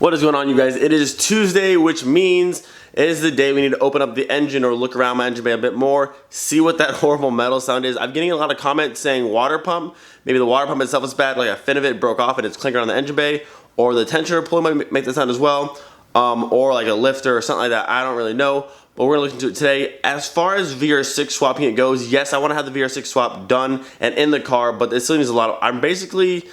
What is going on, you guys? It is Tuesday, which means it is the day we need to open up the engine or look around my engine bay a bit more, see what that horrible metal sound is. I'm getting a lot of comments saying water pump. Maybe the water pump itself is bad, like a fin of it broke off and it's clinking on the engine bay, or the tensioner pulley might make that sound as well, or like a lifter or something like that. I don't really know, but we're gonna look into it today. As far as VR6 swapping it goes, yes, I want to have the VR6 swap done and in the car, but it still needs a lot of. I'm basically,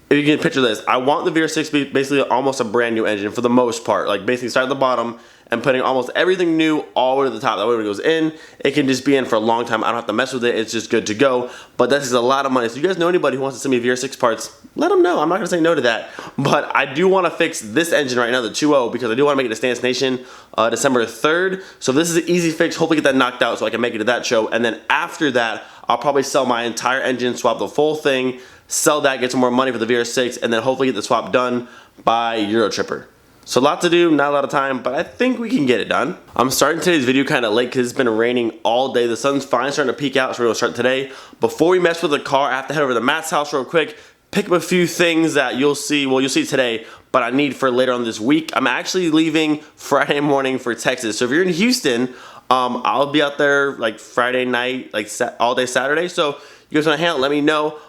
if you can picture this, I want the VR6 to be basically almost a brand new engine for the most part. Like basically start at the bottom and putting almost everything new all the way to the top. That way when it goes in, it can just be in for a long time. I don't have to mess with it. It's just good to go. But that's a lot of money. So if you guys know anybody who wants to send me VR6 parts, let them know. I'm not going to say no to that. But I do want to fix this engine right now, the 2.0, because I do want to make it to Stance Nation December 3rd. So this is an easy fix. Hopefully get that knocked out so I can make it to that show. And then after that, I'll probably sell my entire engine, swap the full thing, sell that, get some more money for the VR6, and then hopefully get the swap done by Eurotripper. So a lot to do, not a lot of time, but I think we can get it done. I'm starting today's video kind of late because it's been raining all day. The sun's finally starting to peek out, so we're gonna start today. Before we mess with the car, I have to head over to Matt's house real quick, pick up a few things that you'll see, well, you'll see today, but I need for later on this week. I'm actually leaving Friday morning for Texas. So if you're in Houston, I'll be out there like Friday night, like all day Saturday. So you guys wanna hang out, let me know.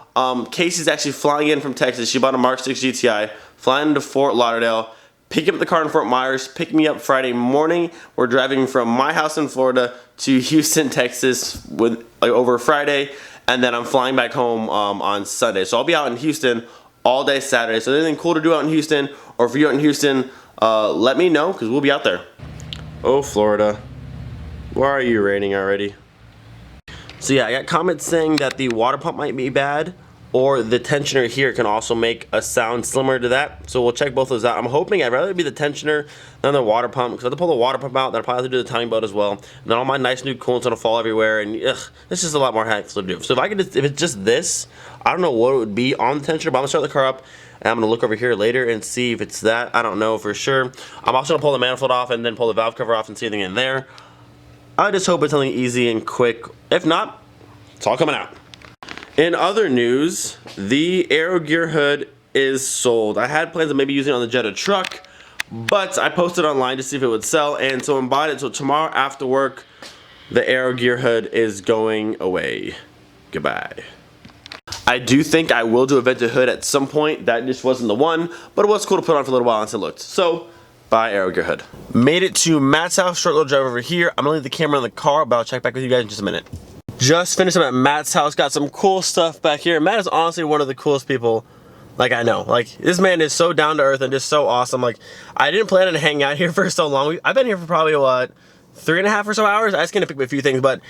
Casey's actually flying in from Texas. She bought a Mark 6 GTI, flying into Fort Lauderdale, picking up the car in Fort Myers, picking me up Friday morning. We're driving from my house in Florida to Houston, Texas over Friday, and then I'm flying back home on Sunday. So I'll be out in Houston all day Saturday. So anything cool to do out in Houston, or if you're out in Houston, let me know because we'll be out there. Oh, Florida, why are you raining already? So yeah, I got comments saying that the water pump might be bad, or the tensioner here can also make a sound similar to that. So we'll check both those out. I'm hoping I'd rather be the tensioner than the water pump, because I have to pull the water pump out, then I'll probably have to do the timing belt as well. And then all my nice new coolant's gonna fall everywhere, and it's just a lot more hassle to do. So if I could just, if it's just this, I don't know what it would be on the tensioner, but I'm gonna start the car up, and I'm gonna look over here later and see if it's that. I don't know for sure. I'm also gonna pull the manifold off and then pull the valve cover off and see anything in there. I just hope it's something easy and quick. If not, it's all coming out. In other news, the Aero Gear hood is sold. I had plans of maybe using it on the Jetta truck, but I posted online to see if it would sell, and someone bought it. So tomorrow after work, the Aero Gear hood is going away. Goodbye. I do think I will do a vintage hood at some point. That just wasn't the one, but it was cool to put on for a little while until it looked. So, bye Aero Gear hood. Made it to Matt's house, short little drive over here. I'm gonna leave the camera in the car, but I'll check back with you guys in just a minute. Just finished up at Matt's house, got some cool stuff back here. Matt is honestly one of the coolest people, like, I know. Like, this man is so down to earth and just so awesome. Like, I didn't plan on hanging out here for so long. I've been here for probably, what, 3.5 or so hours? I just gonna pick up a few things, but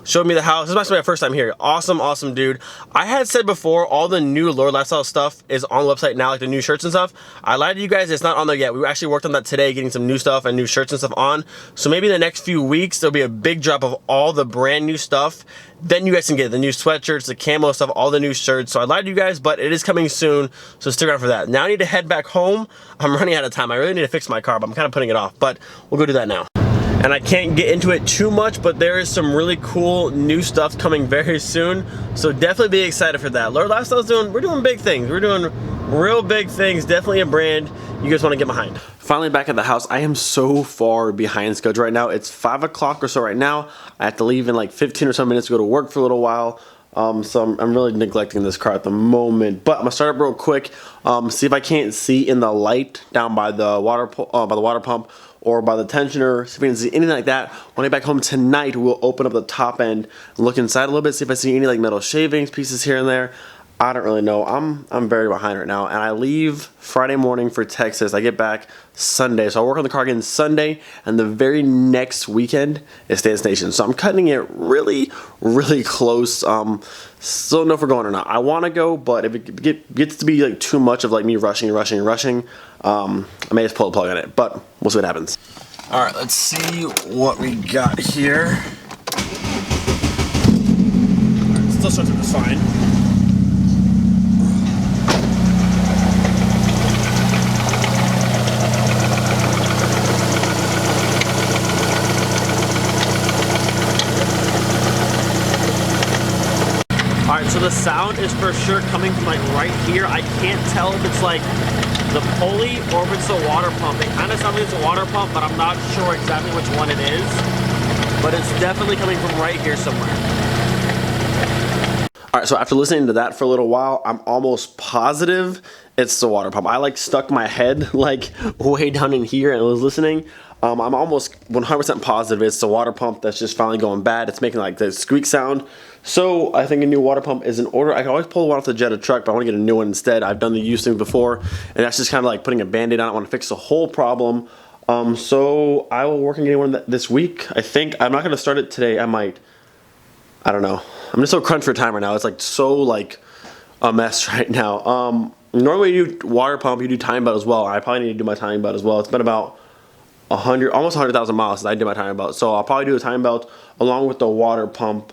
showed me the house. This is actually my first time here. Awesome, awesome dude. I had said before, all the new Lord Lifestyle stuff is on the website now, like the new shirts and stuff. I lied to you guys, it's not on there yet. We actually worked on that today, getting some new stuff and new shirts and stuff on. So maybe in the next few weeks, there'll be a big drop of all the brand new stuff. Then you guys can get the new sweatshirts, the camo stuff, all the new shirts. So I lied to you guys, but it is coming soon, so stick around for that. Now I need to head back home. I'm running out of time. I really need to fix my car, but I'm kind of putting it off. But we'll go do that now. And I can't get into it too much, but there is some really cool new stuff coming very soon. So definitely be excited for that. Lord Lifestyle's we're doing big things. We're doing real big things. Definitely a brand you guys want to get behind. Finally back at the house. I am so far behind schedule right now. It's 5 o'clock or so right now. I have to leave in like 15 or so minutes to go to work for a little while. So I'm really neglecting this car at the moment, but I'm gonna start up real quick, see if I can't see in the light down by the water pump or by the tensioner, see if I can see anything like that. When I get back home tonight, we'll open up the top end and look inside a little bit, see if I see any like metal shavings, pieces here and there. I don't really know. I'm very behind right now, and I leave Friday morning for Texas. I get back Sunday, so I'll work on the car again Sunday, and the very next weekend is Stance Nation. So I'm cutting it really, really close. Still don't know if we're going or not. I want to go, but if it gets to be like too much of like me rushing, I may just pull the plug on it. But we'll see what happens. All right, let's see what we got here. All right, still starts with this fine. Alright, so the sound is for sure coming from like right here. I can't tell if it's like the pulley or if it's the water pump. It kind of sounds like it's a water pump, but I'm not sure exactly which one it is. But it's definitely coming from right here somewhere. All right, so after listening to that for a little while, I'm almost positive it's the water pump. I like stuck my head like way down in here and was listening. I'm almost 100% positive it's the water pump that's just finally going bad. It's making like the squeak sound. So I think a new water pump is in order. I can always pull one off the Jetta truck, but I want to get a new one instead. I've done the used thing before, and that's just kind of like putting a Band-Aid on it. I want to fix the whole problem. So I will work on getting one this week. I think I'm not going to start it today. I might. I don't know. I'm just so crunched for time right now. It's like so like a mess right now. Normally you do water pump, you do timing belt as well. I probably need to do my timing belt as well. It's been about almost 100,000 miles since I did my timing belt. So I'll probably do a timing belt along with the water pump.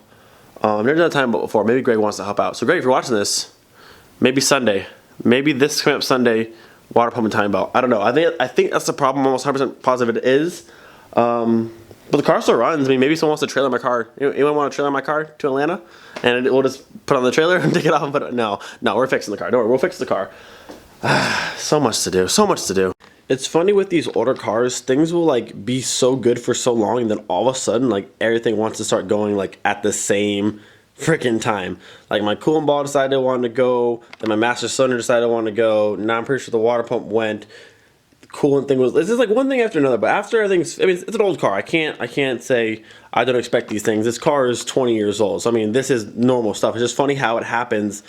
I've never done a timing belt before. Maybe Greg wants to help out. So Greg, if you're watching this, maybe Sunday. Maybe this coming up Sunday, water pump and timing belt. I don't know. I think that's the problem. I'm almost 100% positive it is. But the car still runs. I mean, maybe someone wants to trailer my car. Anyone want to trailer my car to Atlanta? And we'll just put it on the trailer and take it off and put it. No, we're fixing the car. Don't worry, we'll fix the car. So much to do. So much to do. It's funny with these older cars, things will like be so good for so long, and then all of a sudden, like everything wants to start going like at the same freaking time. Like my coolant ball decided I wanted to go, then my master cylinder decided I wanted to go. Now I'm pretty sure the water pump went. Coolant thing was, this is like one thing after another, but after everything's, I mean, it's an old car. I can't say I don't expect these things. This car is 20 years old. So I mean, this is normal stuff. It's just funny how it happens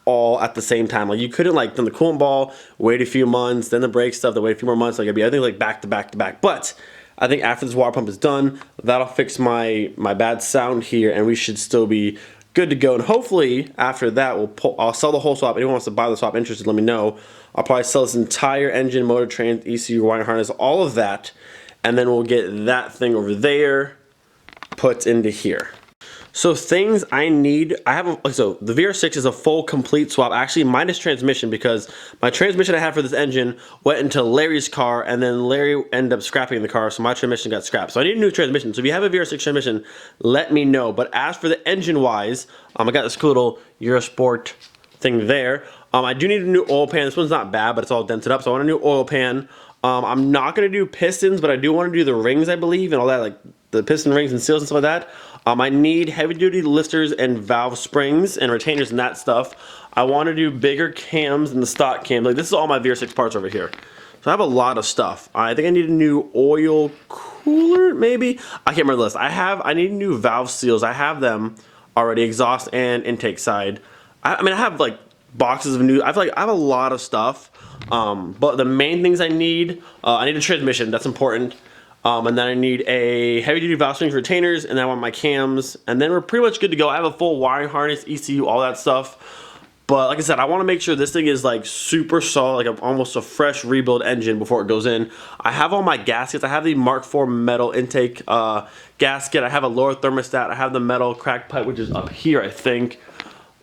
all at the same time. Like you couldn't like done the coolant ball, wait a few months, then the brake stuff, then wait a few more months. Like it'd be everything like back to back to back. But I think after this water pump is done, that'll fix my bad sound here, and we should still be good to go. And hopefully after that, I'll sell the whole swap. Anyone wants to buy the swap, interested, let me know. I'll probably sell this entire engine, motor, trans, ECU, wire harness, all of that, and then we'll get that thing over there put into here. So things I need, so the VR6 is a full complete swap, actually minus transmission, because my transmission I had for this engine went into Larry's car, and then Larry ended up scrapping the car, so my transmission got scrapped. So I need a new transmission. So if you have a VR6 transmission, let me know. But as for the engine wise, I got this cool little Eurosport thing there. I do need a new oil pan. This one's not bad, but it's all dented up, so I want a new oil pan. I'm not going to do pistons, but I do want to do the rings, I believe, and all that, like the piston rings and seals and stuff like that. I need heavy-duty lifters and valve springs and retainers and that stuff. I want to do bigger cams than the stock cams. Like, this is all my VR6 parts over here. So I have a lot of stuff. I think I need a new oil cooler, maybe? I can't remember the list. I need new valve seals. I have them already, exhaust and intake side. I mean, I have, like, boxes of new, I have a lot of stuff, but the main things I need a transmission, that's important, and then I need a heavy duty valve springs, retainers, and then I want my cams, and then we're pretty much good to go. I have a full wiring harness, ECU, all that stuff, but like I said, I want to make sure this thing is like super solid, like almost a fresh rebuild engine before it goes in. I have all my gaskets. I have the Mark IV metal intake gasket. I have a lower thermostat. I have the metal crack pipe, which is up here, I think.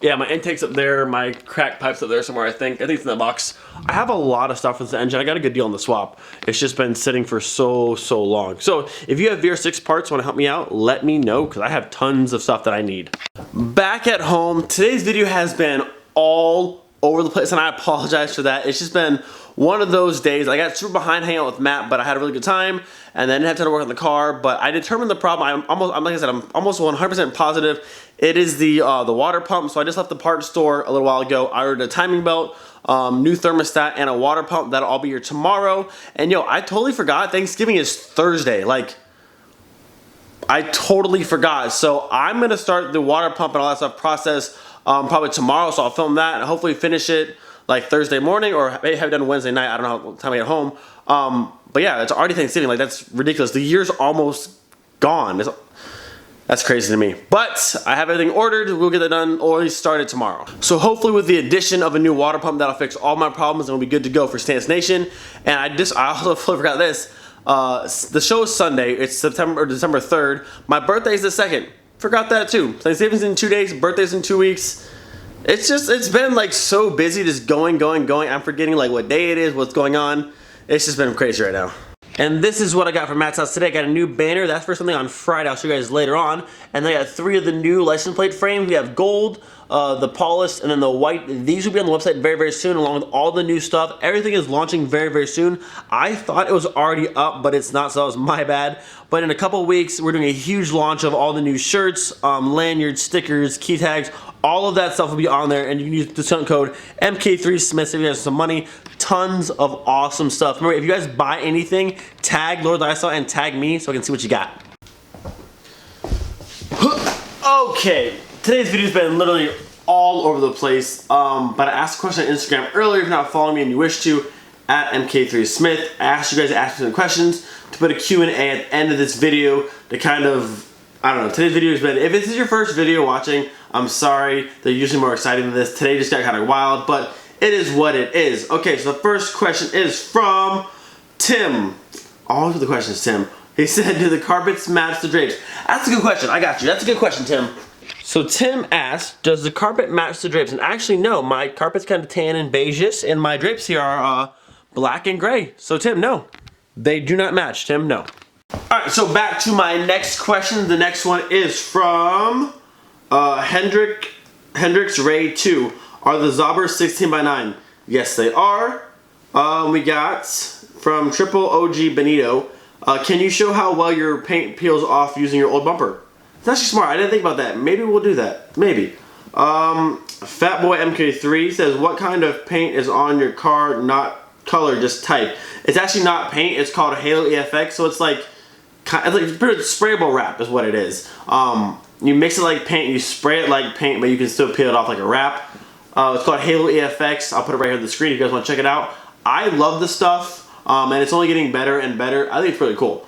Yeah, my intake's up there, my crack pipe's up there somewhere, I think it's in the box. I have a lot of stuff for this engine. I got a good deal on the swap. It's just been sitting for so long. So if you have VR6 parts, want to help me out, let me know, because I have tons of stuff that I need. Back at home, today's video has been all over the place, and I apologize for that. It's just been one of those days. I got super behind hanging out with Matt, but I had a really good time, and then I didn't have to work on the car. But I determined the problem. Like I said, I'm almost 100% positive it is the water pump. So I just left the parts store a little while ago. I ordered a timing belt, new thermostat, and a water pump. That'll all be here tomorrow. And yo, I totally forgot Thanksgiving is Thursday. Like, I totally forgot. So I'm gonna start the water pump and all that stuff process probably tomorrow. So I'll film that and hopefully finish it like Thursday morning, or maybe have it done Wednesday night. I don't know what time I get home. But yeah, it's already Thanksgiving. Like, that's ridiculous. The year's almost gone. That's crazy to me. But I have everything ordered. We'll get that done or at least started tomorrow. So hopefully with the addition of a new water pump, that'll fix all my problems and we'll be good to go for Stance Nation. And I also forgot this. The show is Sunday. It's December 3rd. My birthday is the 2nd. Forgot that too. Thanksgiving's in 2 days. Birthday's in 2 weeks. It's been like so busy, just going. I'm forgetting like what day it is, what's going on. It's just been crazy right now. And this is what I got from Matt's house today. I got a new banner. That's for something on Friday. I'll show you guys later on. And then I got 3 of the new license plate frames. We have gold, the polished, and then the white. These will be on the website very, very soon, along with all the new stuff. Everything is launching very, very soon. I thought it was already up, but it's not, so that was my bad. But in a couple of weeks, we're doing a huge launch of all the new shirts, lanyards, stickers, key tags. All of that stuff will be on there, and you can use the discount code MK3Smith to get some money. Tons of awesome stuff. Remember, if you guys buy anything, tag Lord Lifestyle and tag me so I can see what you got. Okay, today's video's been literally all over the place, but I asked a question on Instagram earlier. If you're not following me and you wish to, at MK3Smith, I asked you guys to ask me some questions to put a Q&A at the end of this video to kind of, I don't know, today's video has been, if this is your first video watching, I'm sorry, they're usually more exciting than this. Today just got kind of wild, but it is what it is. Okay, so the first question is from Tim. Always with the questions, Tim. He said, do the carpets match the drapes? That's a good question, I got you. That's a good question, Tim. So Tim asked, does the carpet match the drapes? And actually, no, my carpet's kind of tan and beigeish, and my drapes here are black and gray. So Tim, no. They do not match, Tim, no. Alright, so back to my next question. The next one is from Hendrix Ray 2. Are the Zobbers 16x9? Yes, they are. We got from Triple OG Benito. Can you show how well your paint peels off using your old bumper? That's actually smart. I didn't think about that. Maybe we'll do that. Maybe. Fatboy MK3 says, what kind of paint is on your car? Not color, just type. It's actually not paint. It's called Halo EFX. So it's like pretty sprayable wrap is what it is. You mix it like paint, you spray it like paint, but you can still peel it off like a wrap. It's called Halo EFX. I'll put it right here on the screen if you guys want to check it out. I love this stuff, and it's only getting better and better. I think it's really cool.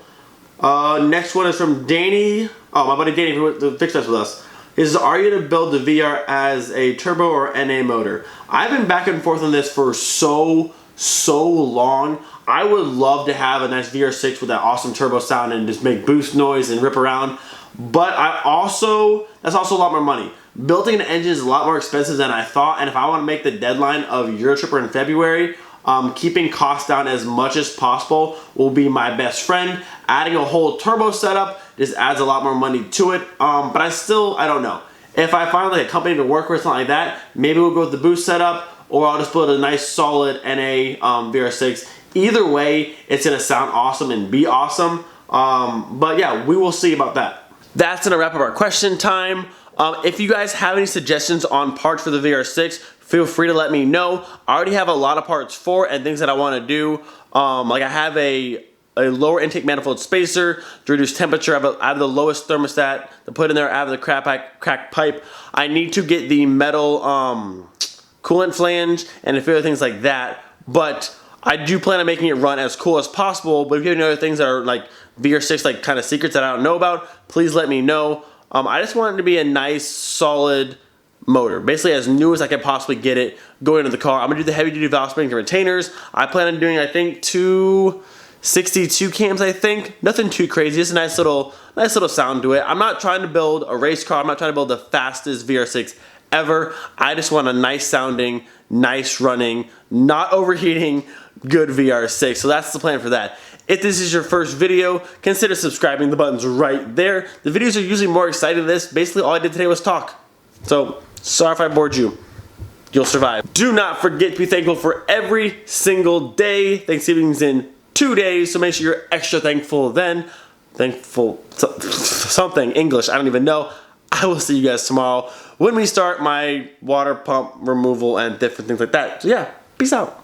Next one is from Danny. Oh, my buddy Danny who fixed this with us. He says, are you going to build the VR as a turbo or NA motor? I've been back and forth on this for so long. I would love to have a nice VR6 with that awesome turbo sound and just make boost noise and rip around. But that's also a lot more money. Building an engine is a lot more expensive than I thought, and if I want to make the deadline of Eurotripper in February, keeping costs down as much as possible will be my best friend. Adding a whole turbo setup just adds a lot more money to it, but I don't know. If I find like a company to work with, something like that, maybe we'll go with the boost setup, or I'll just build a nice solid NA VR6. Either way, it's going to sound awesome and be awesome, but yeah, we will see about that. That's going to wrap up our question time. If you guys have any suggestions on parts for the VR6, feel free to let me know. I already have a lot of parts for it and things that I want to do. Like I have a lower intake manifold spacer to reduce temperature. I have the lowest thermostat to put in there. I have the crack pipe. I need to get the metal coolant flange and a few other things like that. But I do plan on making it run as cool as possible. But if you have any other things that are like VR6 like kind of secrets that I don't know about, please let me know. I just want it to be a nice, solid motor. Basically as new as I can possibly get it going into the car. I'm going to do the heavy duty valve springs and retainers. I plan on doing, I think, 262 cams, I think. Nothing too crazy. Just a nice little sound to it. I'm not trying to build a race car. I'm not trying to build the fastest VR6 ever. I just want a nice sounding, nice running, not overheating, good VR6. So that's the plan for that. If this is your first video, consider subscribing. The button's right there. The videos are usually more exciting than this. Basically, all I did today was talk. So, sorry if I bored you. You'll survive. Do not forget to be thankful for every single day. Thanksgiving's in 2 days, so make sure you're extra thankful then. Thankful, something, English, I don't even know. I will see you guys tomorrow when we start my water pump removal and different things like that. So yeah, peace out.